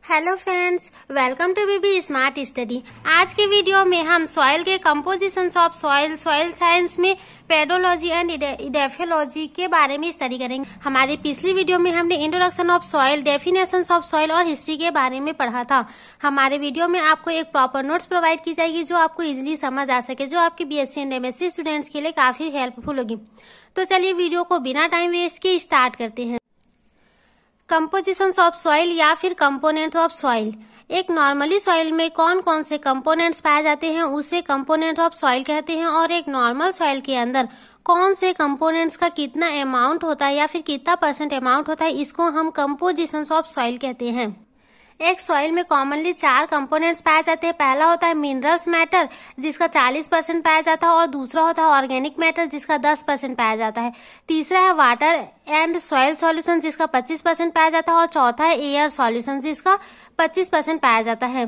Hello friends, welcome to BB smart study. आज के video में हम सॉइल के कंपोजिशंस ऑफ सॉइल साइंस में पेडोलॉजी एंड इडेफोलॉजी के बारे में स्टडी करेंगे। हमारी पिछली वीडियो में हमने introduction of soil, definitions of soil और हिस्ट्री के बारे में पढ़ा था। हमारे वीडियो में आपको एक प्रॉपर नोट्स प्रोवाइड की जाएगी जो आपको इजिली समझ आ सके, जो आपके बीएससी एंड एमएससी स्टूडेंट्स के लिए काफी हेल्पफुल होगी। तो चलिए वीडियो को बिना टाइम वेस्ट के स्टार्ट करते हैं। कंपोजिशंस ऑफ सॉइल या फिर कंपोनेंट्स ऑफ सॉइल। एक नॉर्मली सॉइल में कौन कौन से कंपोनेंट्स पाए जाते हैं उसे कंपोनेंट्स ऑफ सॉइल कहते हैं, और एक नॉर्मल सॉइल के अंदर कौन से कंपोनेंट्स का कितना अमाउंट होता है या फिर कितना परसेंट अमाउंट होता है, इसको हम कंपोजिशंस ऑफ सॉइल कहते हैं। एक सॉइल में कॉमनली 4 कंपोनेंट्स पाए जाते हैं। पहला होता है मिनरल्स मैटर जिसका 40% पाया जाता है, और दूसरा होता है ऑर्गेनिक मैटर जिसका 10% पाया जाता है। तीसरा है वाटर एंड सॉइल सॉल्यूशन जिसका 25% पाया जाता है, और चौथा है एयर सॉल्यूशन जिसका 25% पाया जाता है।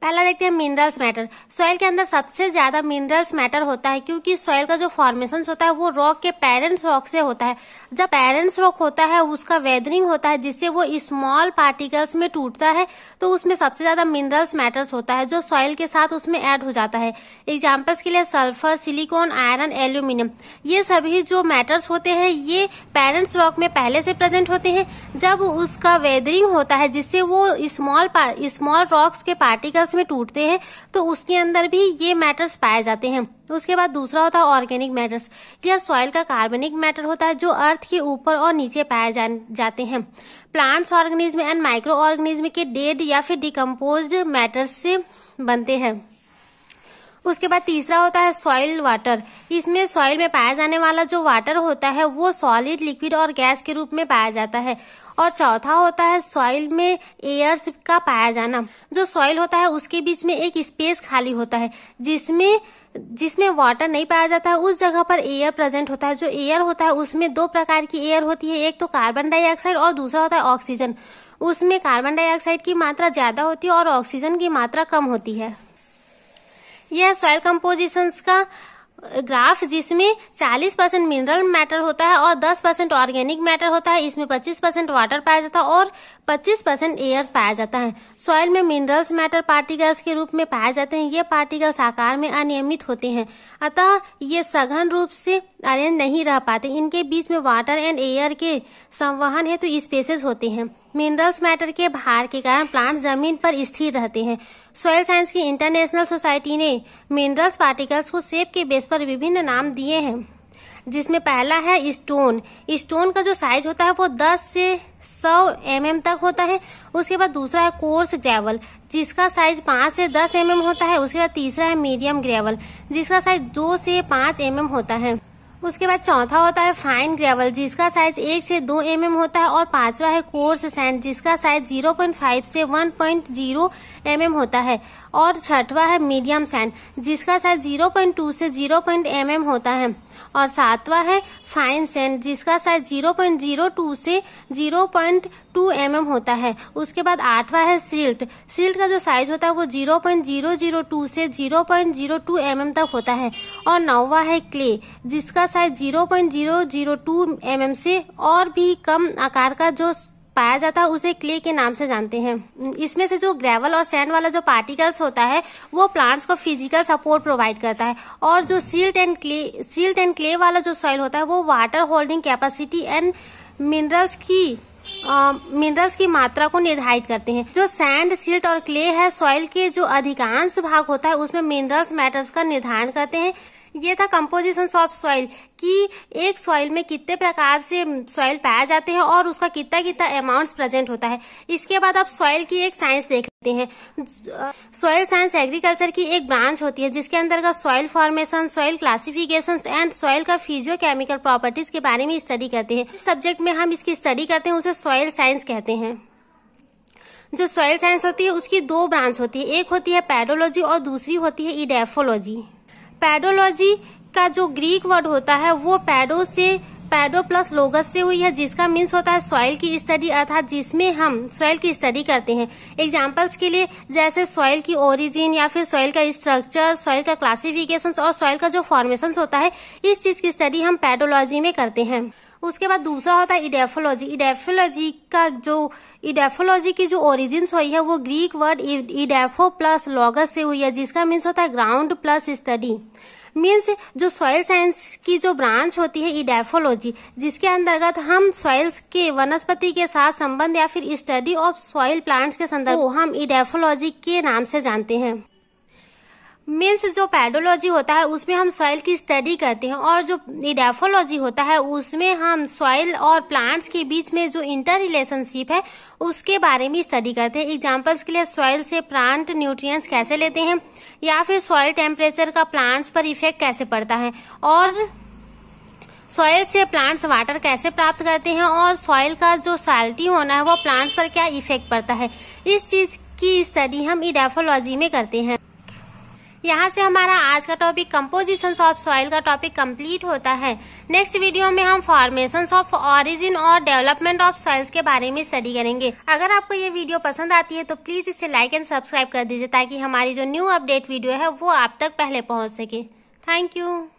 पहला देखते हैं मिनरल्स मैटर। सॉइल के अंदर सबसे ज्यादा मिनरल्स मैटर होता है क्योंकि सॉइल का जो फॉर्मेशन होता है वो रॉक के पेरेंट्स रॉक से होता है। जब पेरेंट्स रॉक होता है उसका वेदरिंग होता है जिससे वो स्मॉल पार्टिकल्स में टूटता है, तो उसमें सबसे ज्यादा मिनरल्स मैटर्स होता है जो सॉइल के साथ उसमें ऐड हो जाता है। एग्जाम्पल्स के लिए सल्फर, सिलिकॉन, आयरन, एल्यूमिनियम, ये सभी जो मैटर्स होते हैं ये पेरेंट्स रॉक में पहले से प्रेजेंट होते हैं। जब उसका वेदरिंग होता है जिससे वो स्मॉल रॉक्स के पार्टिकल्स में टूटते हैं तो उसके अंदर भी ये मैटर्स पाए जाते हैं। उसके बाद दूसरा होता है ऑर्गेनिक मैटर्स। यह सॉइल का कार्बनिक मैटर होता है जो अर्थ के ऊपर और नीचे पाए जाते हैं। Plants, organism and micro organism के डेड या फिर डिकम्पोज्ड मैटर्स से बनते हैं। उसके बाद तीसरा होता है सॉइल वाटर। इसमें सॉइल में पाया जाने वाला जो वाटर होता है वो सॉलिड, लिक्विड और गैस के रूप में पाया जाता है। और चौथा होता है सॉइल में एयर्स का पाया जाना। जो सॉइल होता है उसके बीच में एक स्पेस खाली होता है जिसमें वाटर नहीं पाया जाता है, उस जगह पर एयर प्रेजेंट होता है। जो एयर होता है उसमें 2 प्रकार की एयर होती है, एक तो कार्बन डाइऑक्साइड और दूसरा होता है ऑक्सीजन। उसमें कार्बन डाइऑक्साइड की मात्रा ज्यादा होती है और ऑक्सीजन की मात्रा कम होती है। यह सॉइल कंपोजिशंस का ग्राफ जिसमें 40% मिनरल मैटर होता है और 10% ऑर्गेनिक मैटर होता है। इसमें 25% वाटर पाया जाता है और 25% एयर्स पाया जाता है। सॉइल में मिनरल्स मैटर पार्टिकल्स के रूप में पाए जाते हैं। ये पार्टिकल्स आकार में अनियमित होते हैं, अतः ये सघन रूप से अरेंज नहीं रह पाते। इनके बीच में वाटर एंड एयर के संवहन हेतु स्पेसेस होते हैं। मिनरल्स मैटर के भार के कारण प्लांट जमीन पर स्थिर रहते हैं। सॉइल साइंस की इंटरनेशनल सोसाइटी ने मिनरल्स पार्टिकल्स को शेप के बेस पर विभिन्न नाम दिए हैं, जिसमें पहला है स्टोन। स्टोन का जो साइज होता है वो 10 से 100 mm तक होता है। उसके बाद दूसरा है कोर्स ग्रेवल जिसका साइज 5 से 10 mm होता है। उसके बाद तीसरा है मीडियम ग्रेवल जिसका साइज 2 से 5 mm होता है। उसके बाद चौथा होता है फाइन ग्रेवल जिसका साइज 1 से 2 mm होता है। और पांचवा है कोर्स सैंड जिसका साइज 0.5 से 1.0 mm होता है। और छठवा है मीडियम सैंड जिसका साइज 0.2 से 0.1 mm होता है। और सातवां है फाइन सैंड जिसका साइज 0.02 से 0.2 mm होता है। उसके बाद आठवां है सिल्ट। सिल्ट का जो साइज होता है वो 0.002 से 0.02 mm तक होता है। और नौवां है क्ले जिसका साइज 0.002 mm से और भी कम आकार का जो पाया जाता है उसे क्ले के नाम से जानते हैं। इसमें से जो ग्रेवल और सैंड वाला जो पार्टिकल्स होता है वो प्लांट्स को फिजिकल सपोर्ट प्रोवाइड करता है, और जो सिल्ट एंड क्ले वाला जो सॉइल होता है वो water holding capacity and minerals की मात्रा को निर्धारित करते हैं। जो सैंड, सिल्ट और क्ले है सॉइल के जो अधिकांश भाग होता है उसमें मिनरल्स मैटर्स का निर्धारण करते हैं। ये था कंपोजिशंस ऑफ सॉइल कि एक सॉइल में कितने प्रकार से सॉइल पाए जाते हैं और उसका कितना अमाउंट्स प्रेजेंट होता है। इसके बाद आप सॉइल की एक साइंस देख लेते हैं। सॉइल साइंस एग्रीकल्चर की एक ब्रांच होती है जिसके अंतर्गत soil formation, soil classification and soil का फिजियोकेमिकल प्रॉपर्टीज के बारे में स्टडी करते हैं। इस सब्जेक्ट में हम इसकी स्टडी करते हैं उसे सॉइल साइंस कहते हैं। जो सॉइल साइंस होती है उसकी 2 ब्रांच होती है, एक होती है पेडोलॉजी और दूसरी होती है इडेफोलॉजी। पेडोलॉजी का जो ग्रीक वर्ड होता है वो पैडो प्लस लोगस से हुई है जिसका मीन्स होता है सॉइल की स्टडी, अर्थात जिसमें हम सॉइल की स्टडी करते हैं। एग्जांपल्स के लिए जैसे सॉइल की ओरिजिन या फिर सॉइल का स्ट्रक्चर, सॉइल का क्लासिफिकेशन और सॉइल का जो फॉर्मेशन होता है, इस चीज की स्टडी हम पेडोलॉजी में करते हैं। उसके बाद दूसरा होता है इडेफोलॉजी। इडेफोलॉजी की जो ओरिजिन्स हुई है वो ग्रीक वर्ड इडेफो प्लस लॉगस से हुई है, जिसका मीन्स होता है ग्राउंड प्लस स्टडी। मीन्स जो सॉइल साइंस की जो ब्रांच होती है इडेफोलॉजी, जिसके अंतर्गत हम सॉइल्स के वनस्पति के साथ संबंध या फिर स्टडी ऑफ सॉइल प्लांट्स के संदर्भ को हम इडेफोलॉजी के नाम से जानते हैं। मीन्स जो पेडोलॉजी होता है उसमें हम सॉइल की स्टडी करते हैं, और जो इडेफोलॉजी होता है उसमें हम सॉइल और प्लांट्स के बीच में जो इंटर रिलेशनशिप है उसके बारे में स्टडी करते हैं। एग्जांपल्स के लिए सॉइल से प्लांट न्यूट्रिएंट्स कैसे लेते हैं, या फिर सॉइल टेम्परेचर का प्लांट्स पर इफेक्ट कैसे पड़ता है, और सॉइल से प्लांट्स वाटर कैसे प्राप्त करते हैं, और सॉइल का जो सैलिटी होना है वो प्लांट्स पर क्या इफेक्ट पड़ता है। इस चीज की स्टडी हम इडेफोलॉजी में करते हैं। यहाँ से हमारा आज का टॉपिक कंपोजिशंस ऑफ सॉइल का टॉपिक कंप्लीट होता है। नेक्स्ट वीडियो में हम फॉर्मेशंस ऑफ ओरिजिन और डेवलपमेंट ऑफ सॉइल्स के बारे में स्टडी करेंगे। अगर आपको ये वीडियो पसंद आती है तो प्लीज इसे लाइक एंड सब्सक्राइब कर दीजिए, ताकि हमारी जो न्यू अपडेट वीडियो है वो आप तक पहले पहुंच सके। Thank you.